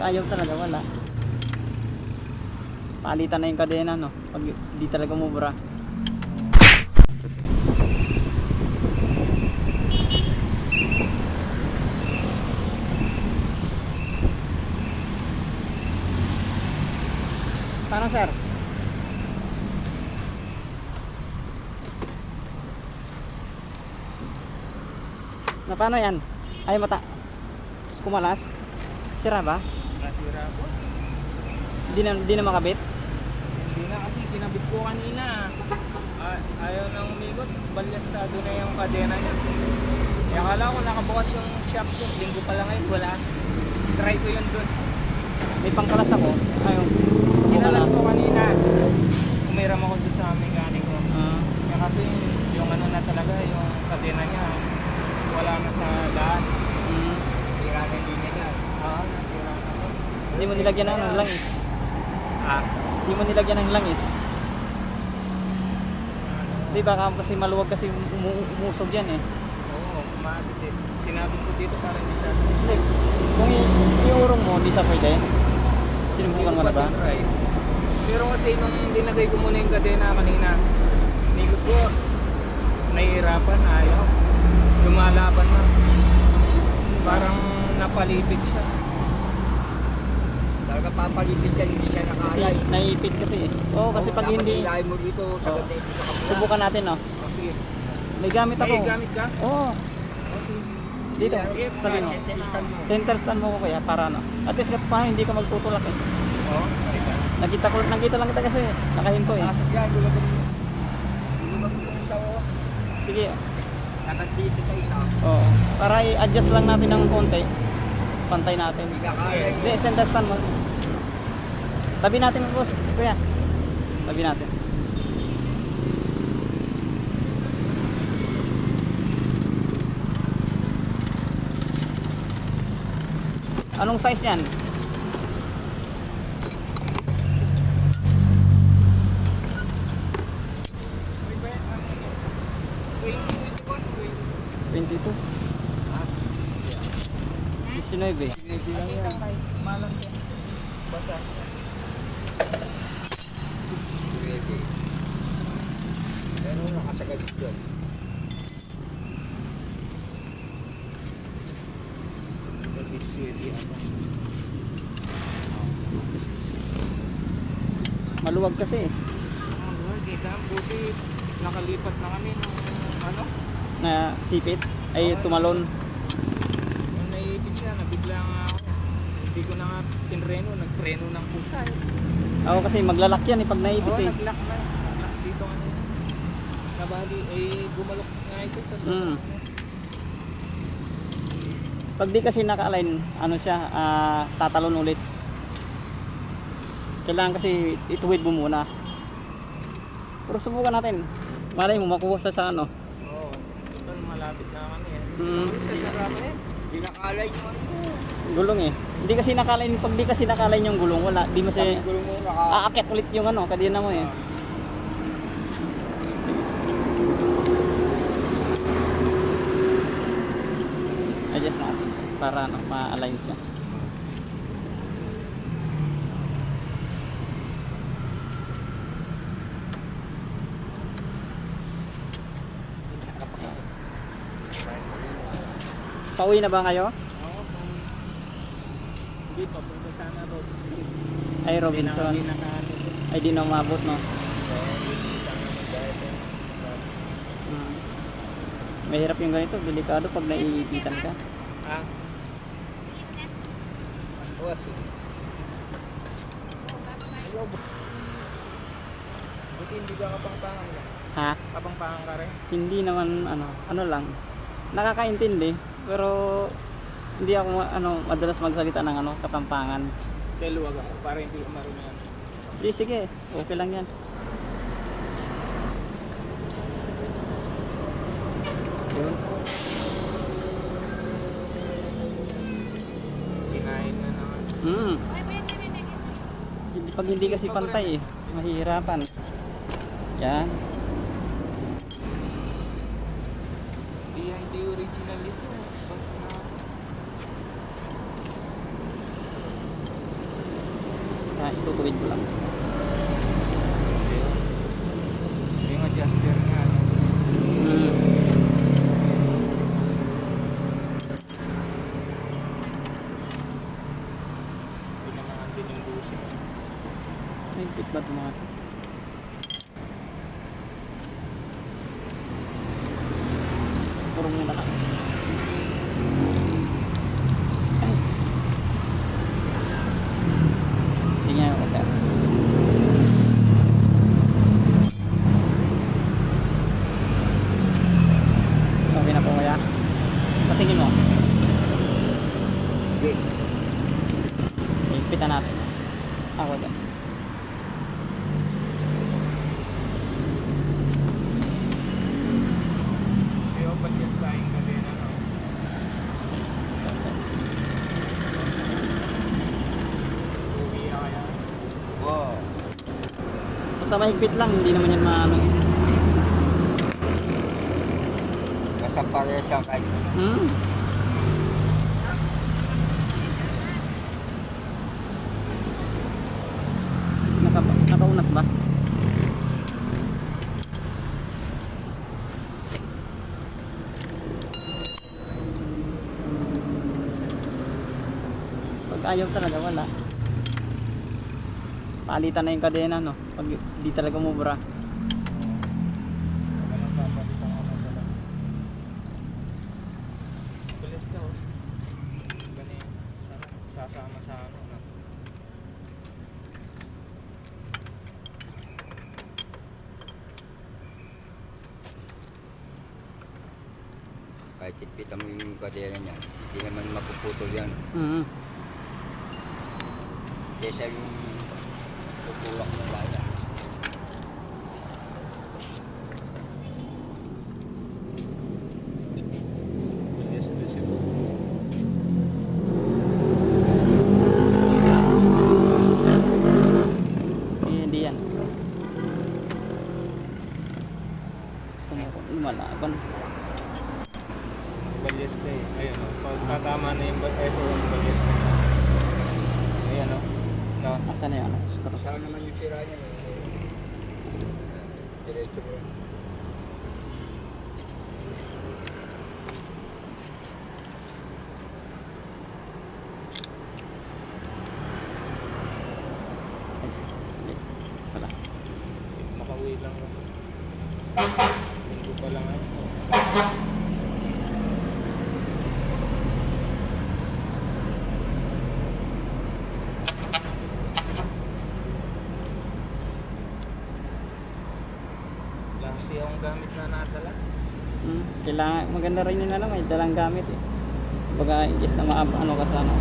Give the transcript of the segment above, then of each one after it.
ayaw talaga, wala. Palitan na yung kadena, no? Pag di talaga mubura. Paano, sir? Na paano yan? Ay, kumalas? Sira ba? Nasira, boss. Di na makabit? Hindi na kasi kinabit ko kanina. Ayaw nang umikot. Balyastado na yung kadena niya. Kaya akala ko nakabukas yung shop ko. Linggo pa lang ngayon, wala. Try ko yun dun. May pangkalas ako. Ayun. Kinalas ko kanina. Umiram ako doon sa mekaniko. Ah. Kaya kasi yung ano na talaga, yung kadena niya, wala na sa daan. Sira na yung linya niya. Nasira na, boss. Hindi mo nilagyan ng langis. Hindi mo nilagyan ng langis. Di ba kasi maluwag kasi umusog yan eh. Oo, kumabit eh. Sinabi ko dito para hindi siya. Hindi. Kung iurong mo, hindi sa pwede. Sinubukan mo na ba? Pero kasi nung dinagay ko muna yung kadena kanina, nikot ko, nahihirapan, ayaw. Lumalaban na. Parang napalipit siya. Talaga papalipit yan, hindi siya Kasi nakalay. naipit kasi eh. Oo, kasi pag hindi, Dapat mo dito sa Oo. ganda dito sa kabila. subukan natin, no? Sige. May gamit ako. May gamit ka? Oo. Sige. Dito, Sige, sabi mo. Center stand mo. Center stand mo ko kaya para ano. At least kahit paano hindi ka magtutulak eh. Oo, Nakita lang kita kasi nakahinto eh. Pasok yan, lulagyan mo. Lulagyan mo yung isa o. Sige. Sagat dito sa isa. Oo. Para i-adjust lang natin ng konti. Pantay natin. Hindi kakalay. Hindi, center stand mo. Tabi natin, boss. Kuya. Tabi natin. Anong size niyan? Wait, 22. 19. Hindi lang yan. Malang yan. Basta. Pwede. Pero nakasagad dyan. Maluwag kasi eh. Kita, buti nakalipat na kami ng ano, Na sipit. Ay tumalon. yung naipit siya, nabigla nga ako. Hindi ko na nga pinreno, nagpreno ng pusa eh. Ako kasi maglalak yan eh pag naipit Oo, eh. naglock na. Naglock dito kanina. Nabali, gumalok nga ito sa Pag di kasi naka-align, ano siya, tatalon ulit. Kailangan kasi ituwid mo muna. Pero subukan natin. Malay mo makuha sa ano. Oo, ito malapit na kami eh. Mm. Sa sarap eh. Hindi nakalay yung ano. Gulong eh. Hindi kasi naka-align, pag di kasi naka-align yung gulong, wala. Di mo siya Gulo mo naka... aakyat ulit yung ano, kadena mo eh. Adjust natin para ano, ma-align siya. Pauwi na ba kayo? Oo, hindi pa punta sana Robin Street. Ay, Robinson. Hindi na nakaano. Ay, di na umabot, no? Mahirap yung ganito, delikado pag naiipitan ka. Ha? Oo, sige. Buti hindi ka kapangpangan yan. Ha? Kapangpangan ka rin? Hindi naman, ano lang. Nakakaintindi, pero hindi ako, madalas magsalita ng, kapampangan. Kaya luwag ako para hindi ko marunyan. Di, sige, okay lang yan. Yun. Kinain na naman. Pag hindi kasi pantay eh, mahihirapan. Yan. Hindi original ito. Basta Kaya itutuwid ko lang. Yung adjuster nga, ano. Pinamahan din yung busi. May fit ba ito mga ito? Puro muna lang. Hindi niya ako sir. Okay na po kaya? Patingin mo. Okay. Ipitan natin. Ako dyan. Kaya pa-adjust tayong gabi na, no? Uwi na kaya. Wow. Basta mahigpit lang, hindi naman yan maano. Basta pare siya kahit Hmm. Nakaunat ba? Pag ayaw talaga, wala. Palitan na yung kadena, no? Pag di talaga umubra. Ganun papalitan ko na sila. Bilis daw. Ganun. Sasama sa ano, no? kahit itpitan mo yung kadena niya, hindi naman mapuputol yan. Mm. Kesa yung tutulak ng laya. Bilis na siya. Hindi yan. Lumalaban. Balyesta eh. Ayun o. Pag tatama na yung balyesta na. Ayan o. No? Asa na yan? Screw. Saan naman yung sira niya? Diretso mo. Wala. Makauwi lang ako. Linggo pa lang ako. Lasi akong gamit na nadala. Kailangan, maganda rin yun may dalang gamit eh. Baga, imbes na ano ka sa ano.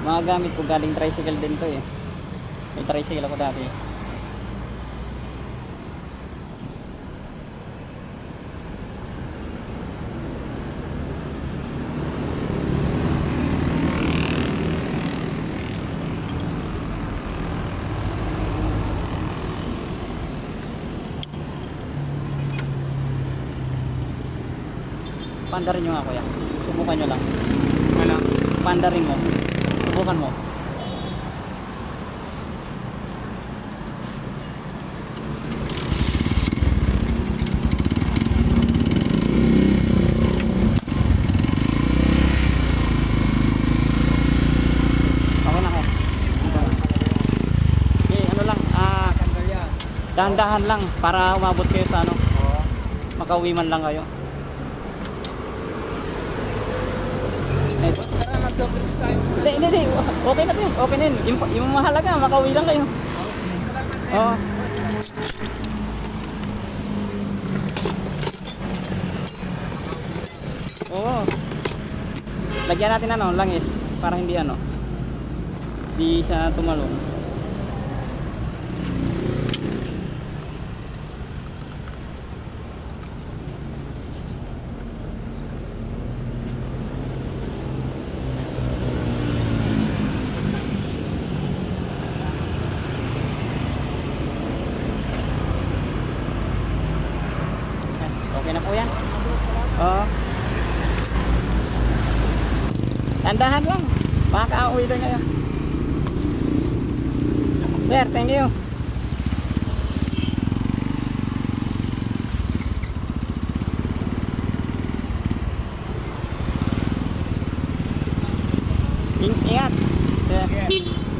Mga gamit ko galing tricycle din to eh. May tricycle ako dati. Pandarin nyo nga kuya. Subukan nyo lang. Wala. Pandarin mo. Subukan mo. Okay na ko. Okay, ano lang. Tanggal yan. Dahan-dahan lang para umabot kayo sa ano. Oo. Makauwi man lang kayo. Tara, mag-doubles tayo. Hindi. Okay na din. Okay na yun. Yung mahalaga, makauwi lang kayo. Oo. Oo. Lagyan natin ano, langis. Para hindi ano. Di siya tumalong. Okay na po yan. Oo. Tandahan lang. Makaka-uwi doon kayo. Sir, thank you. Ingat. Sir. Yes.